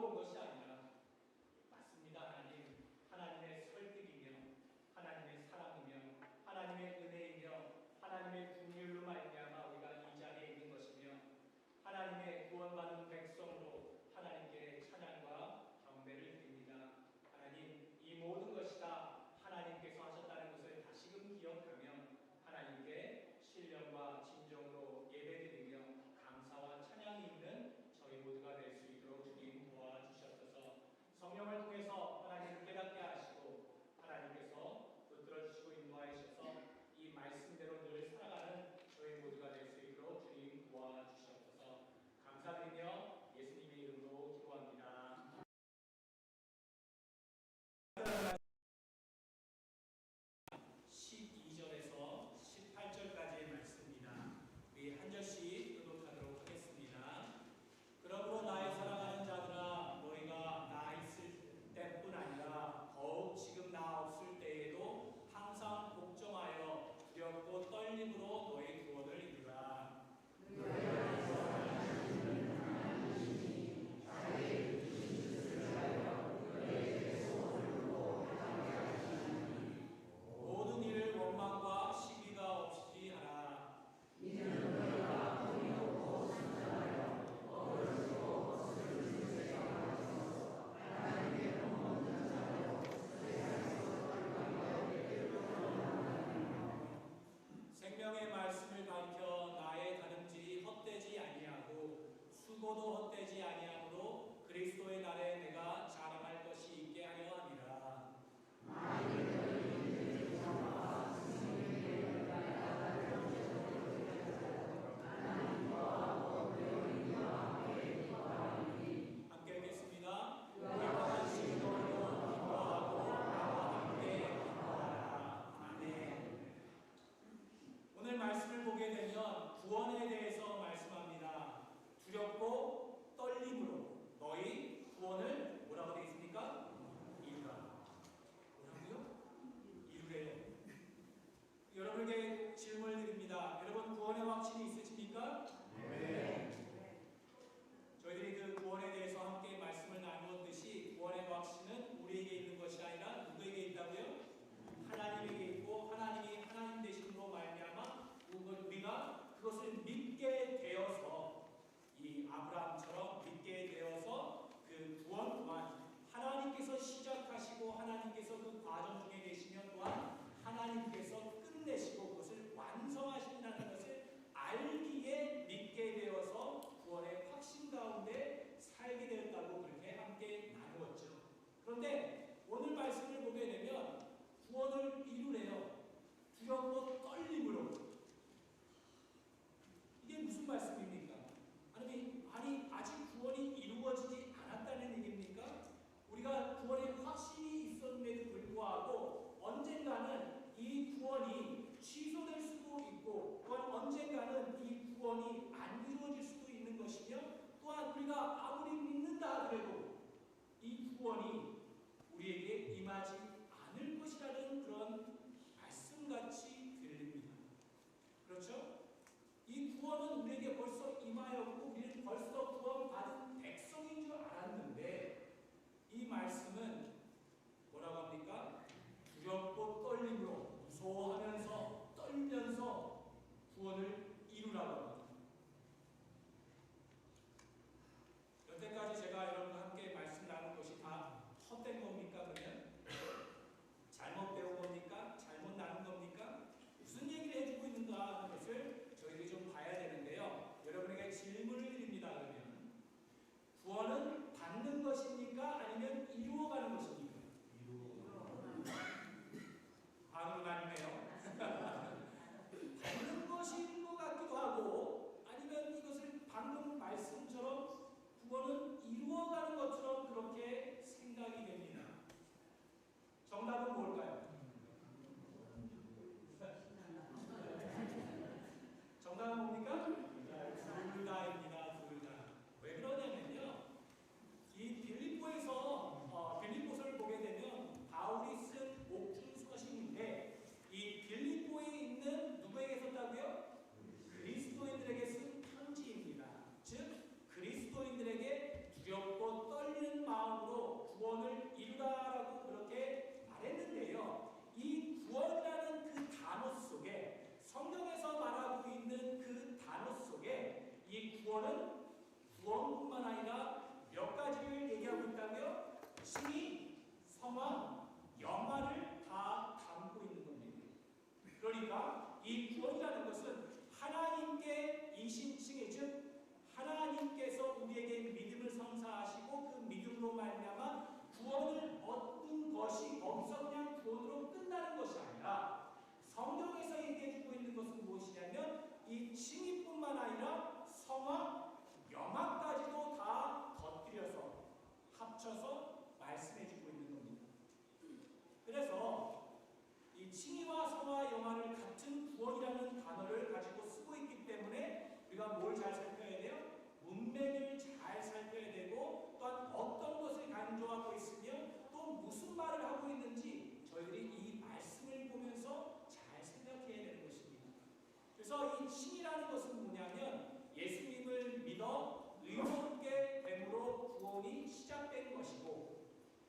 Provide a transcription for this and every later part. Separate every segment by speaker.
Speaker 1: 두려운 것이 아니라 맞습니다. 하나님의 설득이며 하나님의 사랑이며 하나님의 은혜이며 하나님의 긍휼로 말미암아 우리가 이 자리에 있는 것이며 하나님의 구원받은 백성으로 하나님께 찬양과 경배를 드립니다. 하나님, 이 모든 것이 다 하나님께서 하셨다는 것을 다시금 기억하며 하나님께 신령과 진정으로 예배드리며 감사와 찬양이 있는 저희 모두가 될 수 있도록 주님 도와주셨소서. 성령을 통해서 하나님 깨닫게 하시고 하나님께서 붙들어 주시고 인도하여 주셔서 이 말씀대로 늘 살아가는 저희 모두가 될 수 있도록 주님 도와주시옵소서. 감사드리며 예수님의 이름으로 기도합니다. 12절에서 18절까지의 말씀입니다. 우리 한 절씩 교독하도록 하겠습니다. 그러므로 나의 사랑하는 자들아, 너희가 나 있을 때뿐 아니라 더욱 지금 나 없을 때에도 항상 복종하여 두렵고 떨림으로 너희 구원을 이루라. 모든 일을 원망과 시기가 없이 하라. 이는 너희가 본이 없고 상관하여 어그러지고 것을 주제에 가져서 하나님의 복 없는 자로 세상에서 돌아가며 생명의 말씀을 가르쳐 나의 다름질이 헛되지 아니하고 수고도 헛되지 아니하므로 그리스도의 날에 내가 자랑할 것이 있게 하려 함이라. 함께 읽겠습니다. 이와 같이 너희도 기뻐하고 나와 함께 기뻐하라. 아멘. 오늘 말씀을 보게 되면 구원에 대해서 말씀합니다. 두렵고 떨림으로 너희 구원을 뭐라고 되어 있습니까? 이루라. 뭐라고요? 이루래요. 여러분에게 질문을 드립니다. 여러분 구원의 확신이 있으십니까? 네. 저희들이 그 구원에 대해서 함께 말씀을 나누었듯이 구원의 확신은 우리에게 있는 것이 아니라 누구에게 있다고요? 하나님에게 있고 하나님이 하나님 되심으로 말미암아 우리가 그것을 믿게 되어서 이 아브라함처럼 믿게 되어서 그 구원 또한 하나님께서 시작하시고 하나님께서 그 과정 중에 계시면 또한 하나님께서 끝내시고 그것을 완성하신다는 것을 알기에 믿게 되어서 구원의 확신 가운데 살게 되었다고 그렇게 함께 나누었죠. 그런데 오늘 말씀을 보게 되면 구원을 이루래요. 두렵고 떨림으로. 이게 무슨 말씀입니까? 아니 아직 구원이 이루어지지 않았다는 얘기입니까? 우리가 구원의 확신이 있었음에도 불구하고 언젠가는 이 구원이 취소될 수도 있고 또한 언젠가는 이 구원이 안 이루어질 수도 있는 것이며 또한 우리가 아무리 믿는다 하더라도 이 구원이 우리에게 임하지 않을 것이라는 그런 말씀같이 들립니다. 그렇죠? 이 구원은 우리에게 벌써 임하였고 우리는 벌써 구원받은 백성인 줄 알았는데 이 말씀은 뭐라고 합니까? 두렵고 떨림으로 무서워하면서 떨면서 구원을 이루라고 합니다. 여태까지 제가 여러분과 함께 말씀 나눈 것이 다 헛된 겁니까? 그러면? 잘못 배운 겁니까? 잘못 나눈 겁니까? 무슨 얘기를 해주고 있는가 하는 것을 저희들이 좀 봐야 되는데요. 여러분에게 질문을 드립니다. 그러면 구원은 받는 것입니까? 아니면 이루어가는 것입니까? 반응은 아니네요. 받는 것인 것 같기도 하고 아니면 이것을 방금 말씀처럼 구원은 이루어가는 것처럼 그렇게 생각이 됩니다. 정답은 뭘까요? 정답은 뭡니까? 둘 다입니다. 둘 다. 왜 그러냐면요. 이 빌립보서를 보게 되면 바울이 쓴 옥중서신인데 이 빌립보에 있는 누구에게 썼다고요? 그리스도인들에게 쓴 편지입니다. 즉 그리스도인들에게 두렵고 떨리는 이 구원은 구원뿐만 아니라 몇 가지를 얘기하고 있다며? 칭의, 성화, 영화를 다 담고 있는 겁니다. 그러니까 이 구원이라는 것은 하나님께 이신칭의, 즉 하나님께서 우리에게 믿음을 선사하시고 그 믿음으로 말미암아 구원을 얻는 것이 거기서 그냥 구원으로 끝나는 것이 아니라 성경에서 얘기해주고 있는 것은 무엇이냐면 이 칭의뿐만 아니라 성화, 영화까지도 다 덧들여서 합쳐서 말씀해주고 있는 겁니다. 그래서 이 칭의와 성화, 영화를 같은 구원이라는 단어를 가지고 쓰고 있기 때문에 우리가 뭘 잘 살펴야 돼요? 문맥을 잘 살펴야 되고 또한 어떤 것을 강조하고 있으며 또 무슨 말을 하고 있는지 저희들이 이 말씀을 보면서 잘 생각해야 되는 것입니다. 그래서 이 칭의라는 것은 뭐냐면 예수님을 믿어 의롭게 됨으로 구원이 시작된 것이고,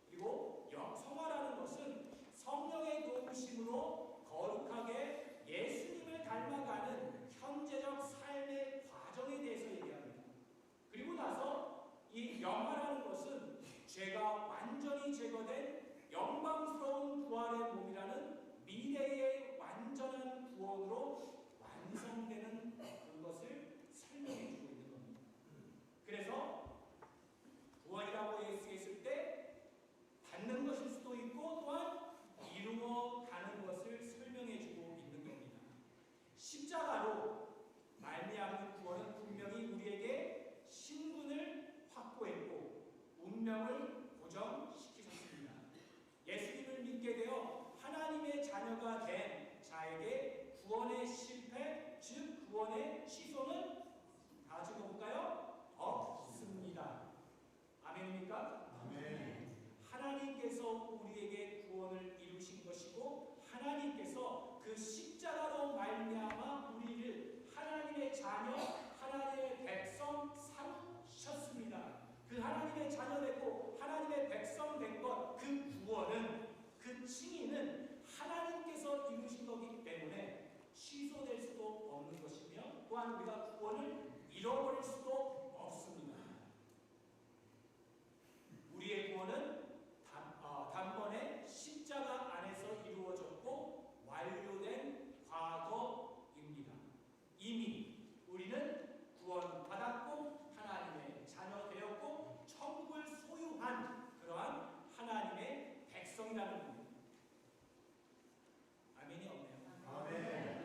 Speaker 1: 그리고 성화라는 것은 성령의 도우심으로 거룩하게 예수님을 닮아가는 현재적 삶의 과정에 대해서 얘기합니다. 그리고 나서 이 영화라는 것은 죄가 완전히 제거된 영광스러운 부활의 몸이라는 미래의 완전한 구원으로 완성되는 그것을 설명해 주고 있는 겁니다. 그래서 구원이라고 얘기했을 때 받는 것일 수도 있고 또한 이루어 가는 것을 설명해 주고 있는 겁니다. 십자가로 말미암은 구원은 분명히 우리에게 신분을 확보했고 운명을 고정시키셨습니다. 예수님을 믿게 되어 하나님의 자녀가 된 자에게 구원의 실패, 즉 구원의 취소는 다 같이 볼까요? 없습니다. 아멘입니까?
Speaker 2: 아멘.
Speaker 1: 하나님께서 우리에게 구원을 이루신 것이고 하나님께서 그 십자가로 말미암아 우리를 하나님의 자녀, 하나님의 백성 삼으셨습니다. 그 하나님의 자녀 되고 하나님의 백성 된 것, 그 구원은, 그 칭의는 하나님께서 이루신 거기 때문에 취소될 수도 없는 것이며 또한 우리가 구원을 잃어버릴 수도 없습니다. 우리의 구원은 단번에 십자가 안에서 이루어졌고 완료된 과거입니다. 이미 우리는 구원받았고 하나님의 자녀 되었고 천국을 소유한 그러한 하나님의 백성이라는 겁니다. 아멘이 없네요.
Speaker 2: 아멘.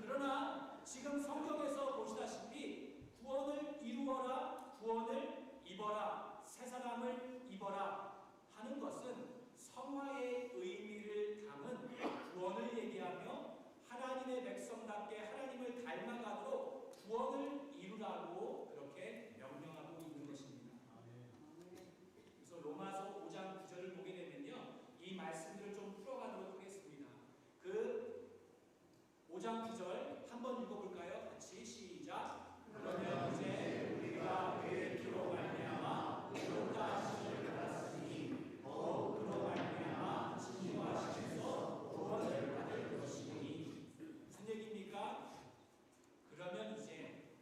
Speaker 1: 그러나 지금 성경에서 보시다시피 구원을 이루어라, 구원을 입어라, 새 사람을 입어라 하는 것은 성화의 의미를 담은 구원을 얘기하며 하나님의 백성답게 하나님을 닮아가도록 구원을 이루라고 그렇게 명령하고 있는 것입니다. 그래서 로마서 5장 9절을 보게 되면요, 이 말씀들을 좀 풀어가도록 하겠습니다. 그 5장 9절 한번 읽어볼까요? 같이 시작. 그러면 이제 우리가 그의 피로 말미암아 의롭다 하심을 받았으니 더욱 그로 말미암아 진노하시면서 구원을 받을 것이니. 무슨 얘기입니까? 그러면 이제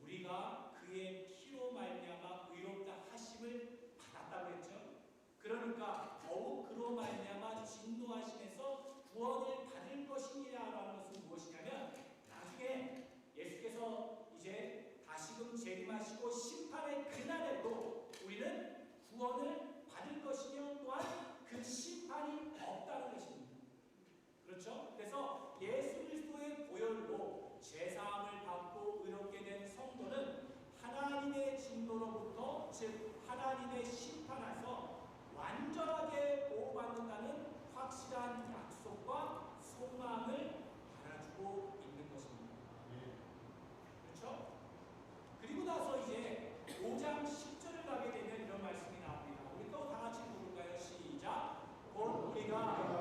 Speaker 1: 우리가 그의 피로 말미암아 의롭다 하심을 받았다고 했죠. 그러니까 더욱 그로 말미암아 진노하시면서 구원을 받을 것이니라라는 것은 무엇이냐면 나중에 예수께서 이제 다시금 재림하시고 심판의 그날에도 우리는 구원을 받을 것이며 또한 그 심판이 없다는 것입니다. 그렇죠? 그래서 예수 그리스도의 보혈로 제사함을 받고 의롭게 된 성도는 하나님의 진노로부터, 즉 하나님의 심판에서 완전하게 보호받는다는 확실한 약속과 소망을 알아주고 있는 것입니다. 그렇죠? 그리고 나서 이제 5장 10절을 가게 되면 이런 말씀이 나옵니다. 우리 또 다 같이 볼까요? 시작. 곧 우리가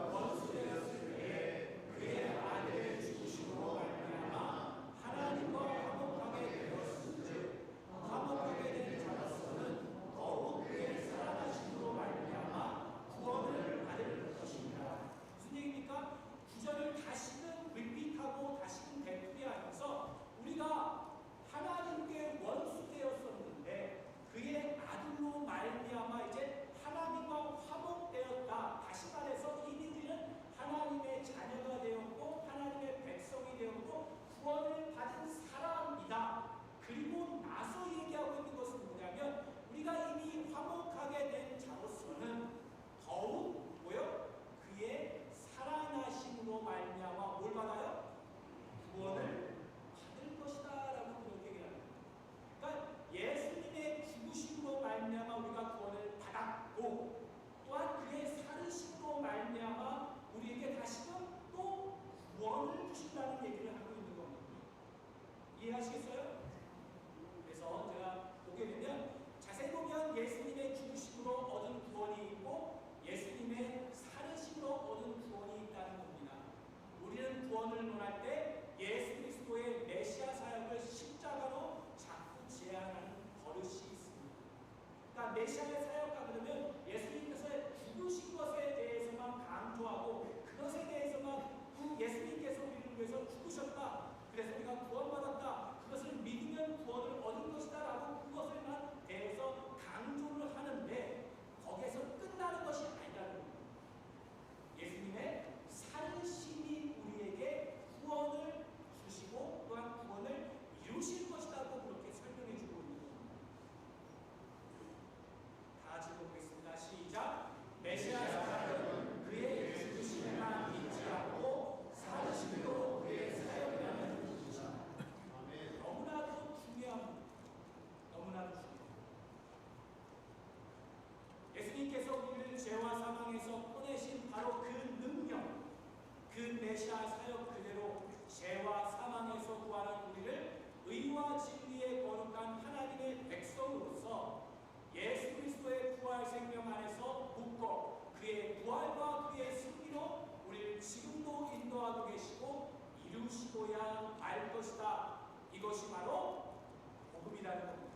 Speaker 1: 메시아의 사역가 그러면 예수님께서 죽으신 것에 대해서만 강조하고 그것에 대해서만 예수님께서 우리를 위해서 죽으셨다. 그래서 우리가 구원받았다. 그것을 믿으면 구원을 얻은 것이다 라고 그것에만 대해서 강조를 하는데 거기에서 끝나는 것이 아니라는 겁니다. 예수님의 살으심이 우리에게 구원을 주시고 또한 구원을 이루실 것이라고 그렇게 설명해 주고 있는 겁니다. 다 같이 보겠습니다. 시작. 메시아 사역은 그의 죽으심에만 있지 않고 살으심으로 그의 사역이라는 뜻이다. 너무나도 중요합니다. 너무나도 중요합니다. 예수님께서 우리를 죄와 사망에서 꺼내신 바로 그 능력, 그 메시아 사역 그대로 죄와 사망에서 구하는 우리를 의와 진리의 거룩한 하나님의 백성으로서 예수 그리스도의 부활 생명 안에서 묶어 그의 부활과 그의 승리로 우리를 지금도 인도하고 계시고 이루시고야 말 것이다. 이것이 바로 복음이라는 겁니다.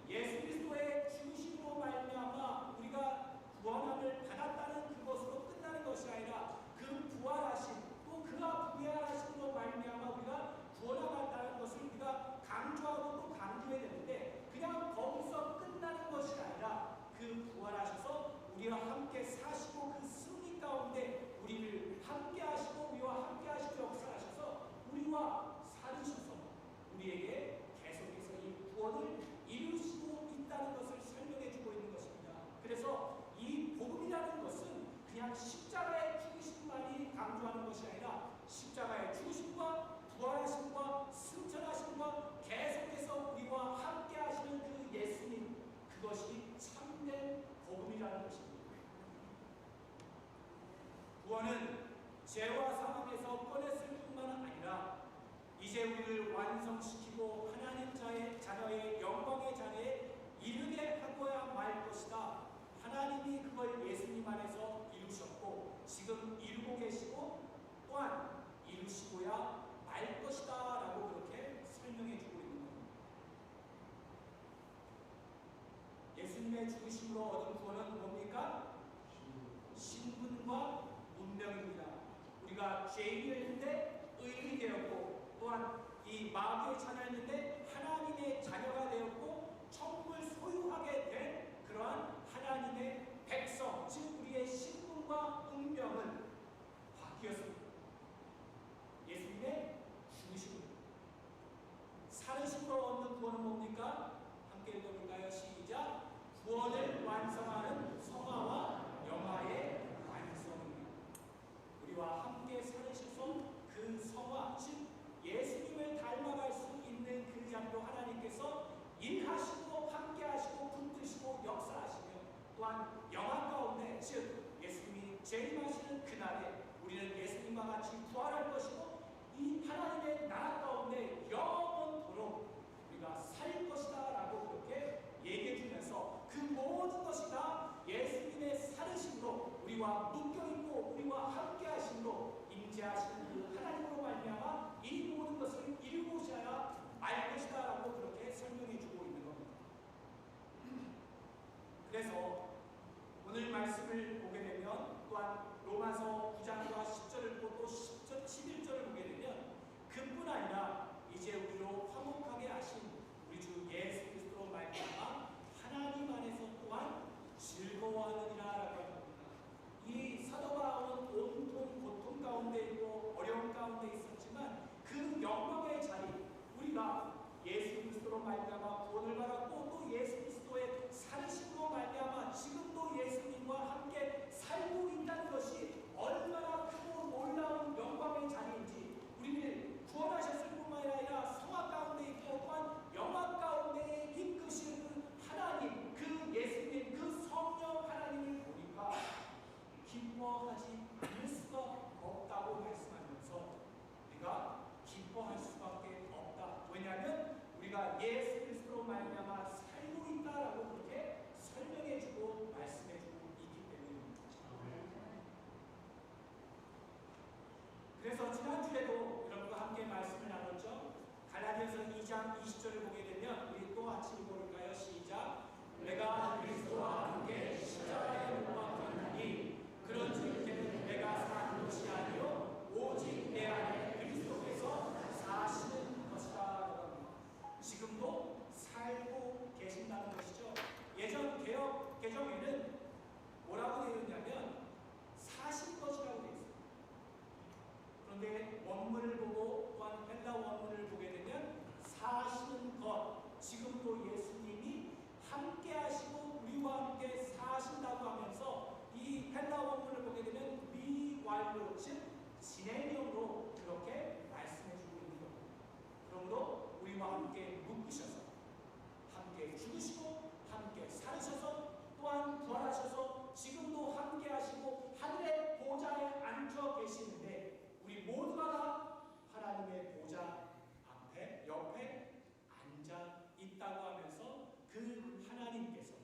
Speaker 1: 예수 그리스도의 죽으심으로 말미암아 우리가 구원함을 받았다는 그것으로 끝나는 것이 아니라 그 부활하심 또 그가 부활하심으로 말미암아 우리가 구원받았다는 것을 우리가 강조하고 또 강조해야 되는데 그냥 거기서 끝나는 것이 아니라 그 부활하셔서 우리와 함께 사시고 그 승리 가운데 우리를 함께 하시고 우리와 함께 하시고 역사하셔서 우리와 살으셔서 우리에게 계속해서 이 구원을 이루시고 있다는 것을 설명해 주고 있는 것입니다. 그래서 이 복음이라는 것은 그냥 십자가의 죽으심만이 강조하는 것이 아니라 십자가의 죽으심과 부활하심과 승천하심과 계속해서 우리와 함께 하시는 그 예수님 그것이 참된 복음이라는 것입니다. 구원은 죄와 사망에서 꺼냈을 뿐만 아니라 이제 우리를 완성시키고 하나님 자녀의 영광의 자리에 이르게 하고야 말 것이다. 하나님이 그걸 예수님 안에서 이루셨고 지금 이루고 계시고 또한 이루시고야 말 것이다 라고 그렇게 설명해 주고 있는 겁니다. 예수님의 죽으심으로 얻은 구원은 뭡니까? 신분과 운명입니다. 우리가 죄인이었는데 의인이 되었고 또한 이 마귀의 자녀였는데 하나님의 자녀가 되었고 천국을 소유하게 된 그러한 하나님의 백성 즉 우리의 신분과 운명은 바뀌었습니다. 예수님의 죽으심입니다. 살으심으로 얻는 구원은 뭡니까? 함께 읽어볼까요? 시작. 구원을 완성하는 성화와 영화의 완성입니다. 우리와 함께 살으셔서 그 성화 즉 예수님을 닮아갈 수 있는 그 양도 하나님께서 일하시고 함께하시고 붙드시고 역사하시며 또한 영화 가운데 즉 예수님이 재림하시는 그날에 우리는 예수님과 같이 부활할 것이고 이 하나님의 나라 가운데 영원토록 우리가 살 것이다 라고 그렇게 얘기해 주면서 그 모든 것이 다 예수님의 살으심으로 우리와 묶여있고 우리와 함께 하심으로 임재하시는 그 하나님으로 말미암아 이 모든 것을 이루고셔야 알 것이다 라고 그렇게 설명해 주고 있는 겁니다. 그래서 오늘 말씀을 보게 되면 또한 로마서 9장과 10절을 보고 또 11절을 보게 되면 그뿐 아니라 이제 우리로 화목하게 하신 우리 주 예수 그리스도로 말미암아 하나님 안에서 또한 즐거워하느니라 라고 합니다. 이 사도 바울은 온통 고통 가운데 있고 어려움 가운데 있었지만 그 영광의 자리 우리가 예수 그리스도로 말미암아 구원을 받았고 또 예수 그리스도의 살으심으로 말미암아 지금도 예수님과 함께 살고 있다는 것이 얼마나 크고 놀라운 영광의 자리인지 우리를 구원하셨을 뿐만 아니라 성화 가운데 있고 또한 영화 가운데 이끄시는 하나님 그 예수님 그 성령 하나님을 보니까 기뻐하지 않을 수가 없다고 말씀하면서 우리가 기뻐할 수밖에 없다. 왜냐하면 우리가 예수 그리스도로 말미암아 살고 있다라고 그렇게 설명해주고 말씀해주고 있기 때문입니다. 그래서 지난주에도 여러분과 함께 말씀을 나눴죠. 갈라디아서 2장 20절을 보게 되면 우리 또 같이 읽어볼까요? 시작. 내가 완료, 즉 진행형으로 그렇게 말씀해주고 있는 겁니다. 그러므로 우리와 함께 묶으셔서 함께 죽으시고 함께 살으셔서 또한 부활하셔서 지금도 함께 하시고 하늘의 보좌에 앉아 계시는데 우리 모두가 다 하나님의 보좌 앞에 옆에 앉아 있다고 하면서 그 하나님께서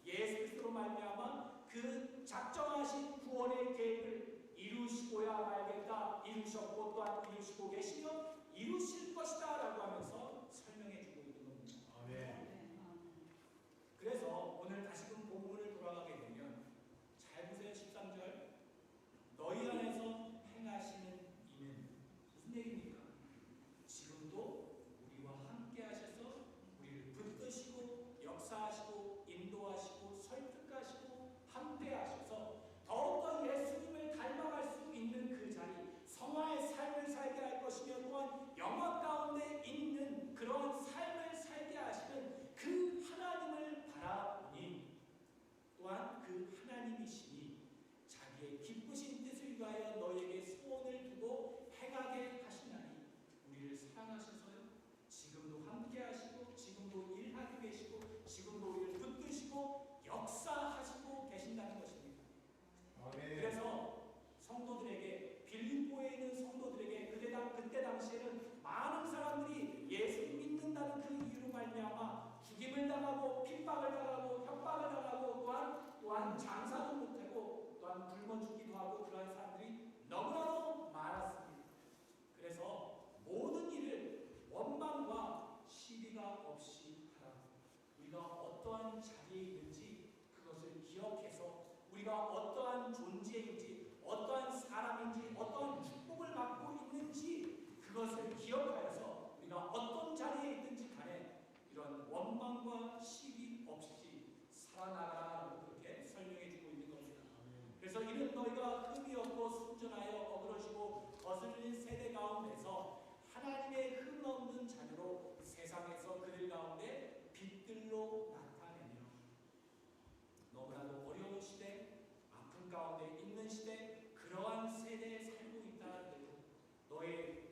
Speaker 1: 예수 그리스도로 말미암아 그 작정하신 구원의 계획을 이루시고야 말겠다, 이루셨고 또한 이루시고 계시며 이루실 것이다 라고 하면서 설명해 주고 있는 겁니다.
Speaker 2: 아멘.
Speaker 1: 그래서 오늘 다시금 본문을 돌아가게 되면 잘 보세요. 13절 너희 안에서 행하시는 이는 무슨 얘기입니까? 지금도 우리와 함께 하셔서 우리를 붙드시고 역사하시고 인도하시고 설득하시고 함께 하셔서 더욱더 예수님을 닮아갈 수 있는 그 자리, 성화의 삶을 살게 할 것이며 또한 영화 가운데 있는 그러한 삶을 살게 하시는 그 하나님을 바라보니 또한 그 하나님이시니 자기의 기쁘신 뜻을 위하여 너에게 소원을 두고 행하게 하시나니 우리를 사랑하셔서요 지금도 함께 하시고 지금도 일하고 계시고 지금도 우리를 붙드시고 역사하시고 계신다는 것입니다. 그래서 성도들에게 빌립보에 있는 성도들에게 그때 당시에는 많은 사람들이 예수를 믿는다는 그 이유로 말미암아 죽임을 당하고 핍박을 당하고 협박을 당하고 또한 장사도 못하고 또한 굶어 죽기도 하고 그러한 사람들이 너무나도 많았습니다. 그래서 모든 일을 원망과 시비가 없이 하라. 우리가 어떠한 자리에 있는지 그것을 기억해서 우리가 어떠한 존재인지 어떠한 사람인지 어떠한 축복을 받고 있는지 그것을 기억하여서 우리가 어떤 자리에 있든지 간에 이런 원망과 시비 없이 살아나가라고 그렇게 설명해 주고 있는 겁니다. 그래서 이는 너희가 흠이 없고 순전하여 어그러지고 거슬린 세대 가운데서 하나님의 흠 없는 자녀로 세상에서 그들 가운데 빛들로 나타내며 너무나도 어려운 시대, 아픔 가운데 있는 시대, 그러한 세대에 살고 있다 해도 너의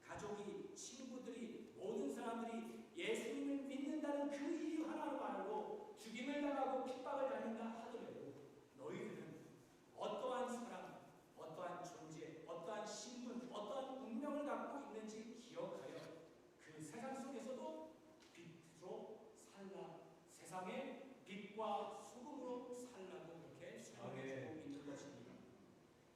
Speaker 1: 가족이, 친구들이, 모든 사람들이 예수님을 믿는다는 그 이유 하나로 알고 죽임을 당하고 핍박을 당한다 하더라도 너희들은 어떠한 사람, 어떠한 존재, 어떠한 신분, 어떠한 운명을 갖고 있는지 기억하여 그 세상 속에서도 빛으로 살라, 세상의 빛과 소금으로 살라고 그렇게 설명해주고 있는 것입니다.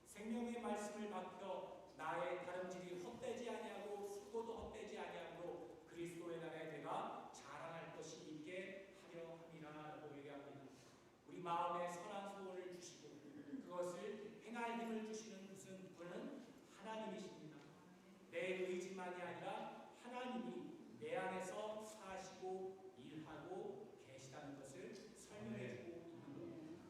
Speaker 1: 생명의 말씀을 받들어 나의 다름질이 헛되지 아니하고 수고도 헛되지 아니하므로 그리스도의 날에 내가 자랑할 것이 있게 하려 함이라고 얘기합니다. 우리 마음에 선한 소원을 주시고 그것을 행할 힘을 주시는 무슨 분은 하나님이십니다. 내 의지만이 아니라 하나님이 내 안에서 사시고 일하고 계시다는 것을 설명해주고 있는 겁니다.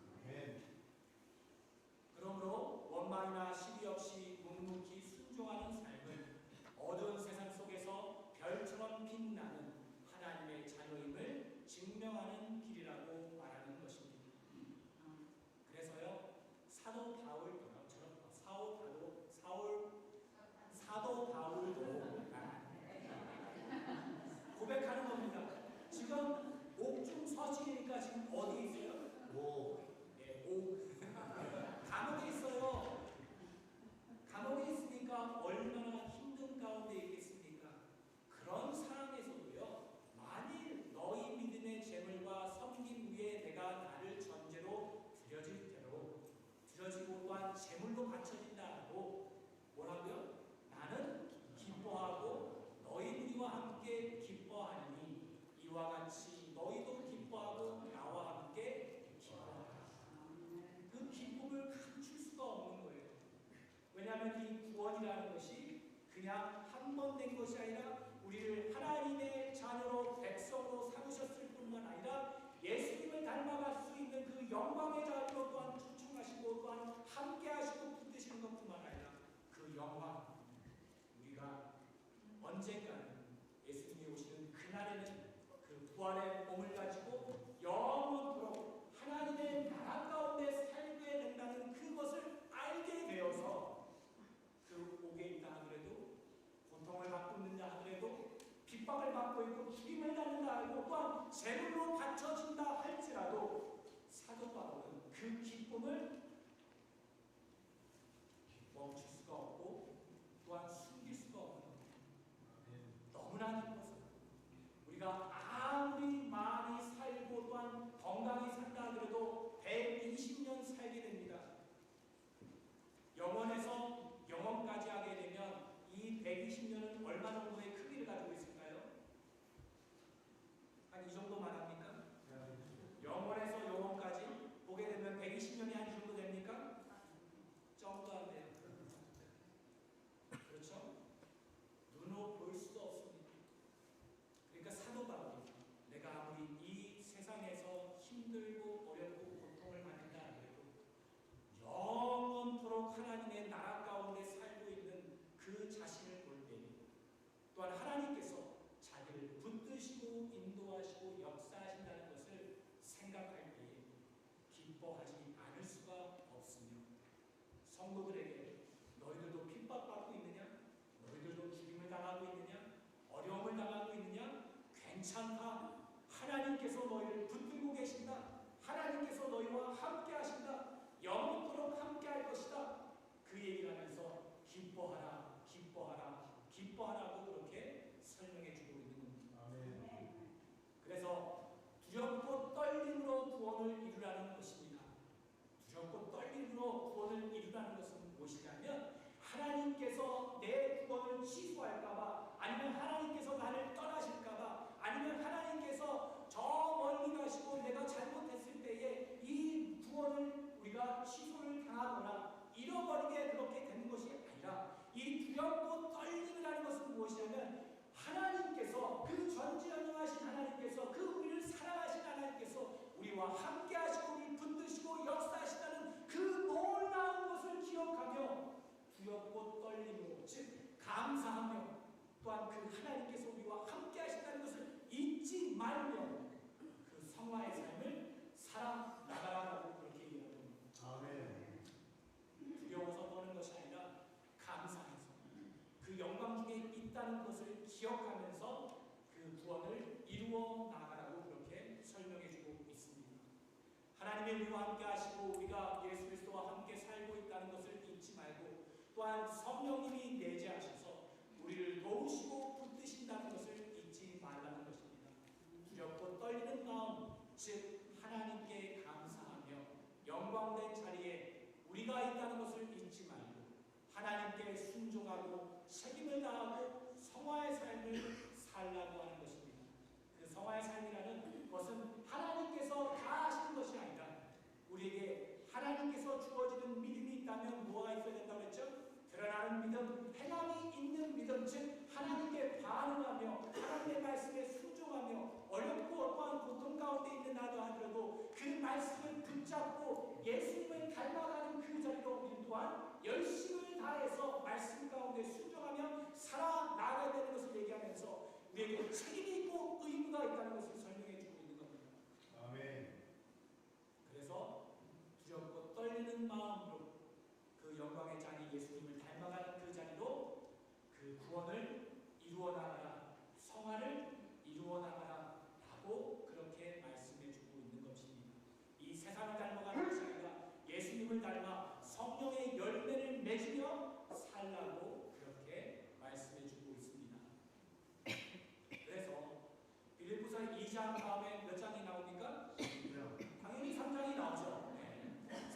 Speaker 1: 그러므로 원망이나 시비 없이 묵묵히 순종하는 삶은 어두운 세상 속에서 별처럼 빛나는 하나님의 자녀임을 증명하는 길이라고 말하는 것입니다. 그래서요 사도 바울도 고백하는 겁니다. 지금 옥중 서신이니까 지금 어디 있어요? 감옥에 있어요. 감옥에 있으니까 얼마나 힘든 가운데 있겠습니까? 그런 상황에서도요, 만일 너희 믿음의 재물과 섬김 위에 내가 나를 전제로 드려지고 또한 재물도 바쳐진다고 뭐라고요? 나는 기뻐하고 너희들과 함께 기뻐하니 이와 같이 너희도 기뻐하고 나와 함께 기뻐하라. 그 기쁨을 감출 수가 없는 거예요. 왜냐하면 이 구원이라는 것이 그냥 한 번 된 것이 아니라 우리를 하나님의 자녀로 백성으로 삼으셨을 뿐만 아니라 예수님을 닮아갈 수 있는 그 영광의 자리로 또한 초청하시고 또한 함께 하시고 붙드시는 것뿐만 아니라 그 영광 우리가 언젠가는 예수님이 오시는 그날에는 그 부활의 몸을 가지고 영원토록 하나님의 나라 가운데 살게 된다는 그것을 알게 되어서 바쳐진다고 또한 제물로 바쳐진다 할지라도 사도 바울은 그 기쁨을 멈출 수가 없고 또한 숨길 수가 없는 겁니다. 너무나 기뻐서 우리가 아무리 많이 살고 또한 건강히 산다 하더라도 120년 살게 됩니다. 영원에서 영원까지 하게 되면 이 120년은 얼마 정도의 크기를 가지고 있을까요? 한 이 정도만 합니까? 영원에서 영원까지 보게 되면 120년이 한 이 정도 됩니까? 정도 안 돼요. 그렇죠? 눈으로 볼 수도 없습니다. 그러니까 사도 바울이 내가 아무리 이 세상에서 힘들고 어렵고 고통을 받는다 하더라도 영원토록 하나님의 나라 가운데 살고 있는 그 자신을 볼 때 또한 하나님께서 자기를 붙드시고 인도하시고 역사하신다는 것을 생각할 때에 기뻐하지 않을 수가 없으며 성도들에게 너희들도 핍박받고 있느냐? 너희들도 죽임을 당하고 있느냐? 어려움을 당하고 있느냐? 괜찮다. 하나님께서 너희를 붙들고 계신다. 하나님께서 너희와 함께 하신다. 영원토록 함께 할 것이다. 그 얘기를 하면서 기뻐하라, 기뻐하라, 기뻐하라고 그렇게 설명해 주고 있는 겁니다.
Speaker 2: 아멘.
Speaker 1: 그래서 두렵고 떨림으로 구원을 이루라는 것입니다. 두렵고 떨림으로 구원을 이루라는 것은 무엇이냐면 하나님께서 내 구원을 취소할까봐 아니면 하나님께서 나를 떠나실까봐 아니면 하나님께서 저 멀리 가시고 내가 잘못했을 때에 이 구원을 우리가 취소를 당하거나 잃어버리게 그렇게 되는 것이 아니라 이 두렵고 떨림이라는 것은 무엇이냐면 하나님께서 그 전지전능하신 하나님께서 그 우리를 사랑하신 하나님께서 우리와 함께 하시고 우리를 붙드시고 역사하신다는 그 놀라운 것을 기억하며 두렵고 떨림으로 즉 감사하며 또한 그 하나님께서 우리와 함께 하신다는 것을 잊지 말며 그 성화의 삶을 살아나가라고 그렇게 이야기합니다.
Speaker 2: 아멘.
Speaker 1: 두려워서 떠는 것이 아니라 감사해서 그 영광 중에 있다는 것을 기억하면서 그 구원을 이루어 나가라고 그렇게 설명해주고 있습니다. 하나님의 우리와 함께 하시고 우리가 예수 그리스도와 함께 살고 있다는 것을 잊지 말고 또한 성령님이 내재하셔서 우리를 도우시고 붙드신다는 것을 잊지 말라는 것입니다. 두렵고 떨리는 마음 즉 하나님께 감사하며 영광된 자리에 우리가 있다는 것을 잊지 말고 하나님께 순종하고 책임을 다하고 성화의 삶을 살라고 하는 것입니다. 그 성화의 삶이라는 것은 하나님께서 다 하시는 것이 아니라 우리에게 하나님께서 주어지는 믿음이 있다면 뭐가 있어야 된다고 했죠? 드러나는 믿음, 행함이 있는 믿음, 즉 하나님께 반응하며 하나님의 말씀에 순종하며 어렵고 어떠한 고통 가운데 있는 나도 하더라도 그 말씀을 붙잡고 예수님을 닮아가는 그 자리로 우리 또한 열심을 다해서 말씀 가운데 순종하며 살아나가야 되는 것을 얘기하면서 우리에게 책임이 있고 의무가 있다는 것을 설명해 주고 있는 겁니다.
Speaker 2: 아멘.
Speaker 1: 그래서 두렵고 떨리는 마음으로 그 영광의 자리 예수님을 닮아가는 그 자리로 그 구원을 이루어 나가라, 성화를 이루어 나가라 라고 그렇게 말씀해 주고 있는 것입니다. 이 세상을 닮아가는 것이 아니라 예수님을 닮아 성령의 열매를 맺으며 살라고 그렇게 말씀해 주고 있습니다. 그래서 빌립보서 2장 다음에 몇 장이 나옵니까? 당연히 3장이 나오죠.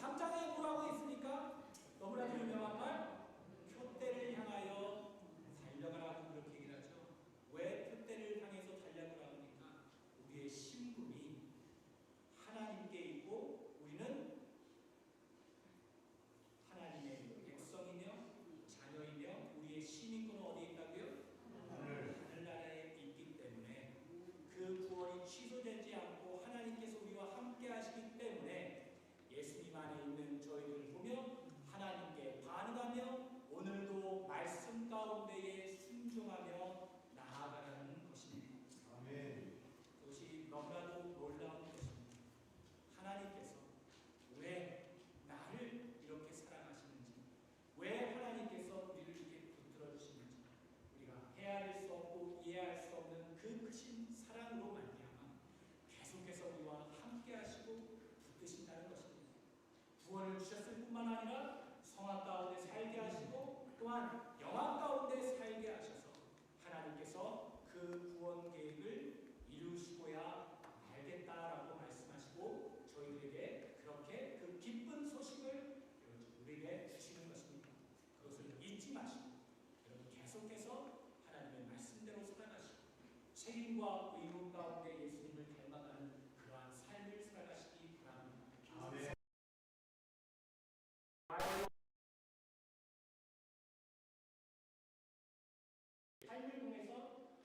Speaker 1: 3장에 뭐라고 있습니까? 너무나도 유명한 말, 표대를 향하여 달려가라고 그렇게 얘기를 하죠. 왜 표대를 향해서 달려가라고 합니까? 우리의 신분이 하나님께 있고 우리는 하나님의 백성이며 자녀이며 우리의 시민권은 어디에 있다고요? 하늘나라에 있기 때문에 그 구원이 취소된 또한 영화 가운데 살게 하셔서 하나님께서 그 구원 계획을 이루시고야 알겠다라고 말씀하시고 저희들에게 그렇게 그 기쁜 소식을 우리에게 주시는 것입니다. 그것을 잊지 마시고 여러분 계속해서 하나님의 말씀대로 살아가시고 책임과 의무 가운데 예수님을 닮아가는 그러한 삶을 살아가시기 바랍니다.
Speaker 2: 아멘.
Speaker 1: 삶을 통해서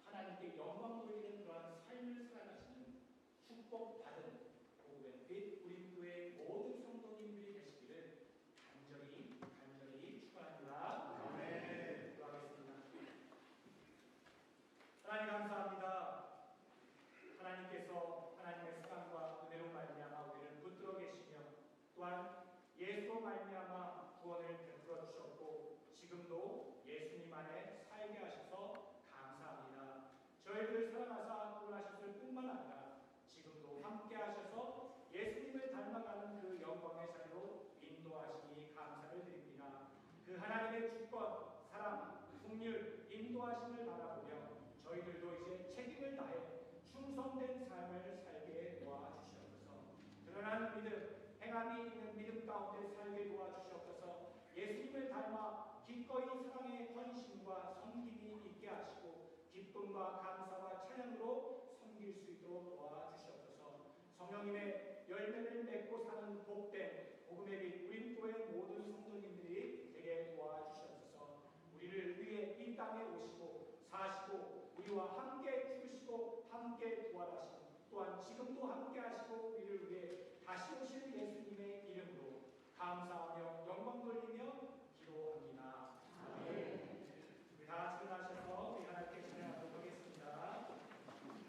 Speaker 1: 하나님께 영광 돌리는 그러한 삶을 살아가시는 축복받은 복음의 빛 우리 교회 모든 성도님들이 되시기를 간절히 축원합니다.
Speaker 2: 아멘.
Speaker 1: 기도하겠습니다. 하나님 감사합니다. 하나님께서 하나님의 사랑과 은혜로 말미암아 우리를 붙들어 계시며 또한 예수로 말미암아 구원을 베풀어 주셨고 지금도 예수님 안에 살게 하셔서 감사합니다. 저희들을 사랑하사 구원하셨을 뿐만 아니라 지금도 함께 하셔서 예수님을 닮아가는 그 영광의 자리로 인도하시니 감사를 드립니다. 그 하나님의 주권, 사랑, 긍휼, 인도하심을 바라보며 저희들도 이제 책임을 다해 충성된 삶을 살게 도와주시옵소서. 드러나는 믿음, 행함이 있는 믿음 가운데 살게 도와주시옵소서. 예수님을 닮아 기꺼이 사랑의 헌신과 섬김이 있게 하시고 기쁨과 감사와 찬양으로 섬길 수 있도록 도와주시옵소서. 성령님의 열매를 맺고 사는 복된 복음의 빛 우린교회 모든 성도님들이 되게 도와주시옵소서. 우리를 위해 이 땅에 오시고 사시고 우리와 함께 죽으시고 함께 부활하시고 또한 지금도 함께 하시고 우리를 위해 다시 오실 예수님의 이름으로